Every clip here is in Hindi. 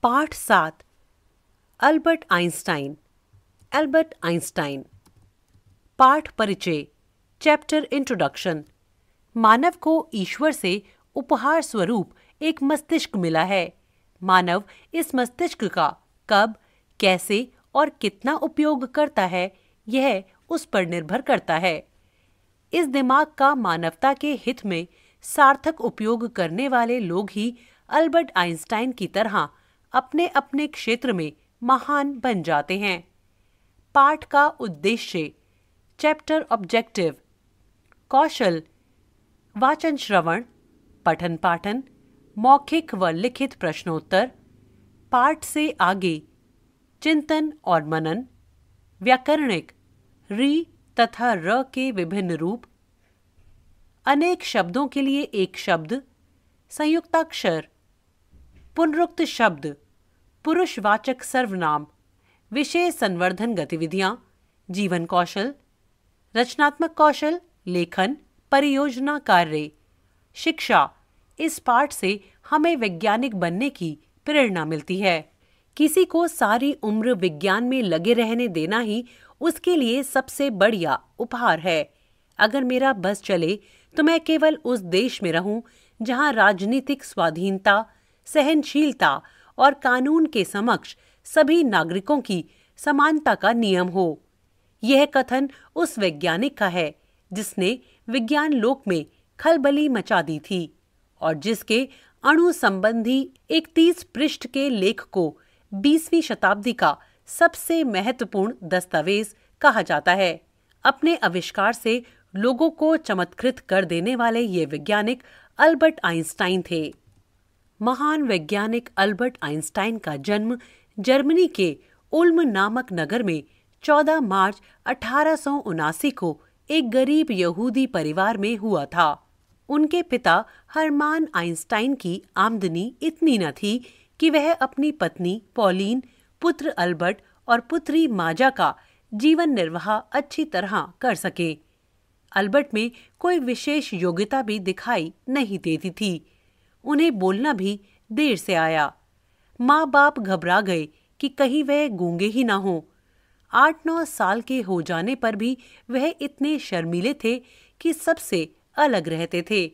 पाठ 7। Albert Einstein. Albert Einstein. पाठ परिचय। Chapter introduction. मानव को ईश्वर से उपहार स्वरूप एक मस्तिष्क मिला है। मानव इस मस्तिष्क का कब, कैसे और कितना उपयोग करता है, यह उस पर निर्भर करता है। इस दिमाग का मानवता के हित में सार्थक उपयोग करने वाले लोग ही अल्बर्ट आइंस्टाइन की तरह अपने अपने क्षेत्र में महान बन जाते हैं। पाठ का उद्देश्य। Chapter objective. कौशल: वाचन श्रवण, पठन पाठन, मौखिक व लिखित प्रश्नोत्तर। पाठ से आगे चिंतन और मनन। व्याकरणिक: री तथा र के विभिन्न रूप। अनेक शब्दों के लिए एक शब्द। संयुक्ताक्षर। पुनरुक्त शब्द। पुरुषवाचक सर्वनाम। विषय संवर्धन गतिविधियां। जीवन कौशल। रचनात्मक कौशल, लेखन, परियोजना कार्य। शिक्षा: इस पाठ से हमें वैज्ञानिक बनने की प्रेरणा मिलती है। किसी को सारी उम्र विज्ञान में लगे रहने देना ही उसके लिए सबसे बढ़िया उपहार है। अगर मेरा बस चले तो मैं केवल उस देश में रहूं जहां राजनीतिक स्वाधीनता, सहनशीलता और कानून के समक्ष सभी नागरिकों की समानता का नियम हो। यह कथन उस वैज्ञानिक का है जिसने विज्ञान लोक में खलबली मचा दी थी और जिसके अणु संबंधी 31 पृष्ठ के लेख को 20वीं शताब्दी का सबसे महत्वपूर्ण दस्तावेज कहा जाता है। अपने आविष्कार से लोगों को चमत्कृत कर देने वाले ये वैज्ञानिक अल्बर्ट आइंस्टाइन थे। महान वैज्ञानिक अल्बर्ट आइंस्टाइन का जन्म जर्मनी के उल्म नामक नगर में 14 मार्च 1879 को एक गरीब यहूदी परिवार में हुआ था। उनके पिता हरमान आइंस्टाइन की आमदनी इतनी न थी कि वह अपनी पत्नी पॉलीन, पुत्र अल्बर्ट और पुत्री माजा का जीवन निर्वाह अच्छी तरह कर सके। अल्बर्ट में कोई विशेष योग्यता भी दिखाई नहीं देती थी। उन्हें बोलना भी देर से आया। माँ बाप घबरा गए कि कहीं वह गूंगे ही ना हो। 8-9 साल के हो जाने पर भी वह इतने शर्मीले थे कि सबसे अलग रहते थे।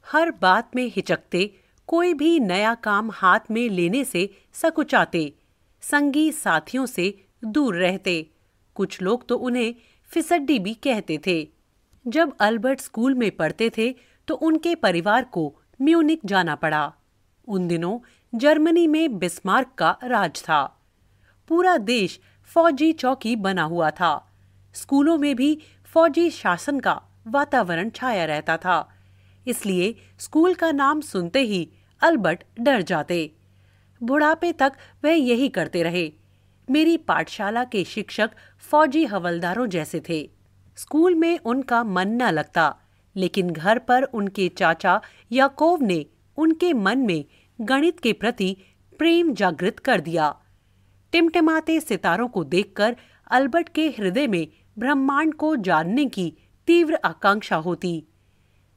हर बात में हिचकते, कोई भी नया काम हाथ में लेने से सकुचाते, संगी साथियों से दूर रहते। कुछ लोग तो उन्हें फिसड्डी भी कहते थे। जब अल्बर्ट स्कूल में पढ़ते थे तो उनके परिवार को म्यूनिक जाना पड़ा। उन दिनों जर्मनी में बिस्मार्क का राज था। पूरा देश फौजी चौकी बना हुआ था। स्कूलों में भी फौजी शासन का वातावरण छाया रहता था। इसलिए स्कूल का नाम सुनते ही अल्बर्ट डर जाते। बुढ़ापे तक वह यही करते रहे। मेरी पाठशाला के शिक्षक फौजी हवलदारों जैसे थे। स्कूल में उनका मन न लगता, लेकिन घर पर उनके चाचा याकोव ने उनके मन में गणित के प्रति प्रेम जागृत कर दिया। टिमटिमाते सितारों को देखकर अल्बर्ट के हृदय में ब्रह्मांड को जानने की तीव्र आकांक्षा होती।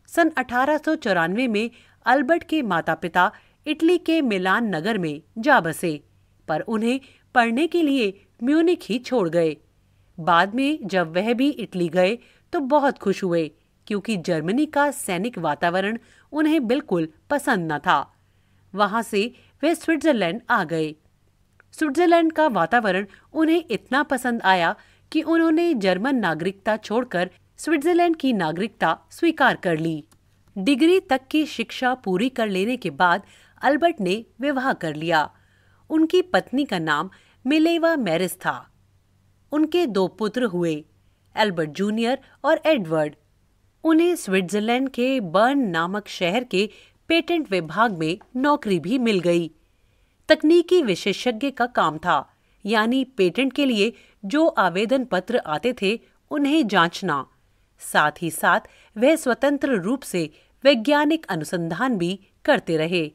सन 1894 में अल्बर्ट के माता-पिता इटली के मिलान नगर में जा बसे, पर उन्हें पढ़ने के लिए म्यूनिक ही छोड़ गए। बाद में जब वह भी इटली गए तो बहुत खुश हुए, क्योंकि जर्मनी का सैनिक वातावरण उन्हें बिल्कुल पसंद न था। वहां से वे स्विट्जरलैंड आ गए। स्विट्जरलैंड का वातावरण उन्हें इतना पसंद आया कि उन्होंने जर्मन नागरिकता छोड़कर स्विट्जरलैंड की नागरिकता स्वीकार कर ली। डिग्री तक की शिक्षा पूरी कर लेने के बाद अल्बर्ट ने विवाह कर लिया। उनकी पत्नी का नाम मिलेवा मैरिस था। उनके 2 पुत्र हुए, एल्बर्ट जूनियर और एडवर्ड। उन्हें स्विट्जरलैंड के बर्न नामक शहर के पेटेंट विभाग में नौकरी भी मिल गई। तकनीकी विशेषज्ञ का काम था, यानी पेटेंट के लिए जो आवेदन पत्र आते थे उन्हें जांचना। साथ ही साथ वह स्वतंत्र रूप से वैज्ञानिक अनुसंधान भी करते रहे।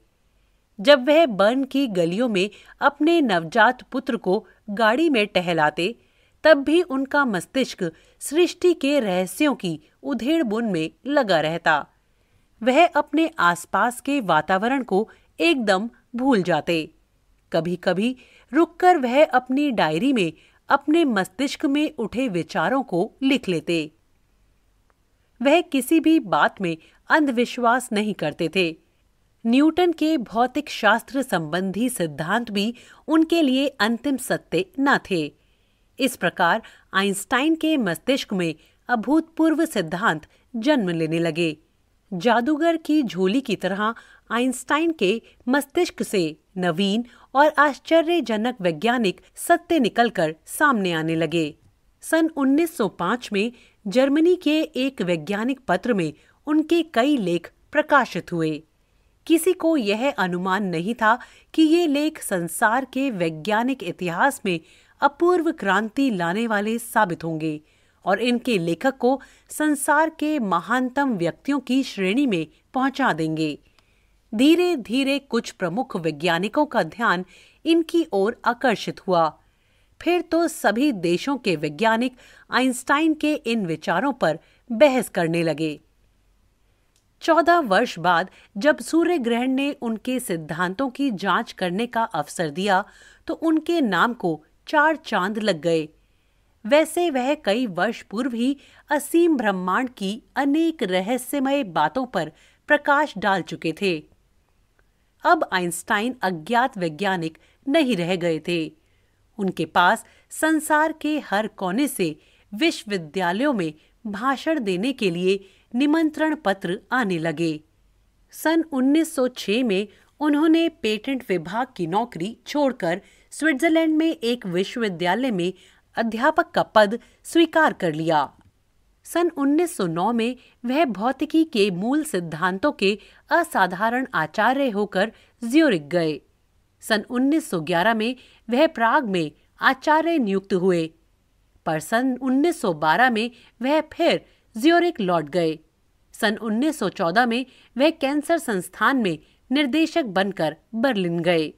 जब वह बर्न की गलियों में अपने नवजात पुत्र को गाड़ी में टहलाते, तब भी उनका मस्तिष्क सृष्टि के रहस्यों की उधेड़-बुन में लगा रहता। वह अपने आसपास के वातावरण को एकदम भूल जाते। कभी कभी रुककर वह अपनी डायरी में अपने मस्तिष्क में उठे विचारों को लिख लेते। वह किसी भी बात में अंधविश्वास नहीं करते थे। न्यूटन के भौतिक शास्त्र संबंधी सिद्धांत भी उनके लिए अंतिम सत्य न थे। इस प्रकार आइंस्टाइन के मस्तिष्क में अभूतपूर्व सिद्धांत जन्म लेने लगे। जादूगर की झोली की तरह आइंस्टाइन के मस्तिष्क से नवीन और आश्चर्यजनक वैज्ञानिक सत्य निकलकर सामने आने लगे। सन 1905 में जर्मनी के एक वैज्ञानिक पत्र में उनके कई लेख प्रकाशित हुए। किसी को यह अनुमान नहीं था कि ये लेख संसार के वैज्ञानिक इतिहास में अपूर्व क्रांति लाने वाले साबित होंगे और इनके लेखक को संसार के महानतम व्यक्तियों की श्रेणी में पहुंचा देंगे। धीरे धीरे कुछ प्रमुख वैज्ञानिकों का ध्यान इनकी ओर आकर्षित हुआ। फिर तो सभी देशों के वैज्ञानिक आइंस्टाइन के इन विचारों पर बहस करने लगे। 14 वर्ष बाद जब सूर्य ग्रहण ने उनके सिद्धांतों की जांच करने का अवसर दिया तो उनके नाम को 4 चांद लग गए। वैसे वह कई वर्ष पूर्व ही असीम ब्रह्मांड की अनेक रहस्यमय बातों पर प्रकाश डाल चुके थे। अब आइंस्टाइन अज्ञात वैज्ञानिक नहीं रह गए थे। उनके पास संसार के हर कोने से विश्वविद्यालयों में भाषण देने के लिए निमंत्रण पत्र आने लगे। सन 1906 में उन्होंने पेटेंट विभाग की नौकरी छोड़कर स्विट्जरलैंड में एक विश्वविद्यालय में अध्यापक का पद स्वीकार कर लिया। सन 1909 में वह भौतिकी के मूल सिद्धांतों के असाधारण आचार्य होकर ज्यूरिख गए। सन 1911 में वह प्राग में आचार्य नियुक्त हुए, पर सन 1912 में वह फिर ज्यूरिख लौट गए। सन 1914 में वह कैंसर संस्थान में निर्देशक बनकर बर्लिन गए।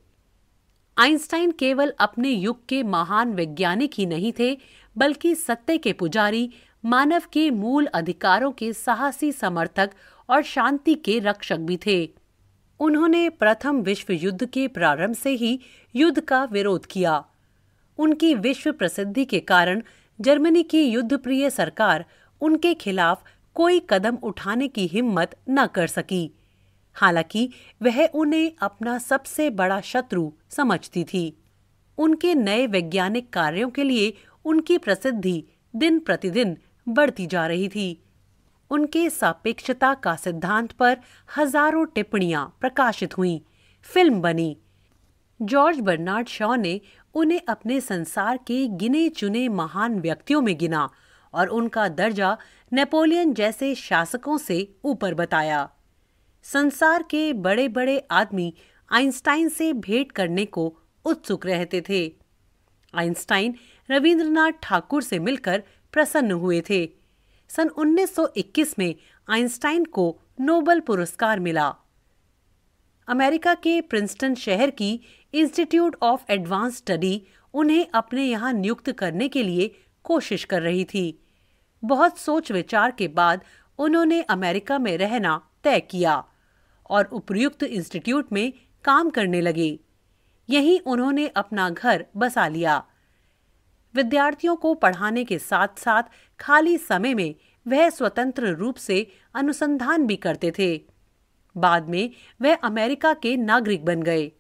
आइंस्टाइन केवल अपने युग के महान वैज्ञानिक ही नहीं थे, बल्कि सत्य के पुजारी, मानव के मूल अधिकारों के साहसी समर्थक और शांति के रक्षक भी थे। उन्होंने प्रथम विश्व युद्ध के प्रारंभ से ही युद्ध का विरोध किया। उनकी विश्व प्रसिद्धि के कारण जर्मनी की युद्धप्रिय सरकार उनके खिलाफ कोई कदम उठाने की हिम्मत न कर सकी। हालांकि वह उन्हें अपना सबसे बड़ा शत्रु समझती थी। उनके नए वैज्ञानिक कार्यों के लिए उनकी प्रसिद्धि दिन प्रतिदिन बढ़ती जा रही थी। उनके सापेक्षता का सिद्धांत पर हजारों टिप्पणियां प्रकाशित हुईं, फिल्म बनी। जॉर्ज बर्नार्ड शॉ ने उन्हें अपने संसार के गिने चुने महान व्यक्तियों में गिना और उनका दर्जा नेपोलियन जैसे शासकों से ऊपर बताया। संसार के बड़े बड़े आदमी आइंस्टाइन से भेंट करने को उत्सुक रहते थे। आइंस्टाइन रविंद्रनाथ ठाकुर से मिलकर प्रसन्न हुए थे। सन 1921 में आइंस्टाइन को नोबेल पुरस्कार मिला। अमेरिका के प्रिंसटन शहर की इंस्टीट्यूट ऑफ एडवांस स्टडी उन्हें अपने यहाँ नियुक्त करने के लिए कोशिश कर रही थी। बहुत सोच विचार के बाद उन्होंने अमेरिका में रहना तय किया और उपयुक्त इंस्टीट्यूट में काम करने लगे। यहीं उन्होंने अपना घर बसा लिया। विद्यार्थियों को पढ़ाने के साथ साथ खाली समय में वह स्वतंत्र रूप से अनुसंधान भी करते थे। बाद में वह अमेरिका के नागरिक बन गए।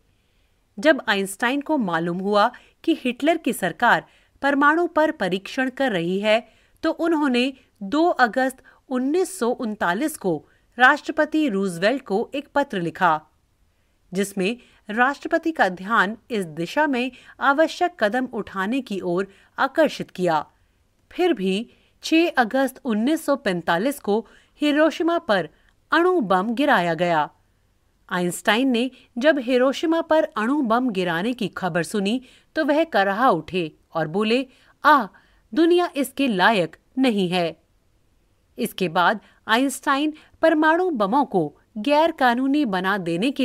जब आइंस्टाइन को मालूम हुआ कि हिटलर की सरकार परमाणु पर परीक्षण कर रही है, तो उन्होंने 2 अगस्त 1939 को राष्ट्रपति रूजवेल्ट को एक पत्र लिखा, जिसमें राष्ट्रपति का ध्यान इस दिशा में आवश्यक कदम उठाने की ओर आकर्षित किया। फिर भी 6 अगस्त 1945 को हिरोशिमा पर अणु बम गिराया गया। आइंस्टाइन ने जब हिरोशिमा पर अणु बम गिराने की खबर सुनी तो वह कराह उठे और बोले, दुनिया इसके लायक नहीं है। इसके बाद आइंस्टाइन परमाणु बमों को गैर कानूनी बना देने के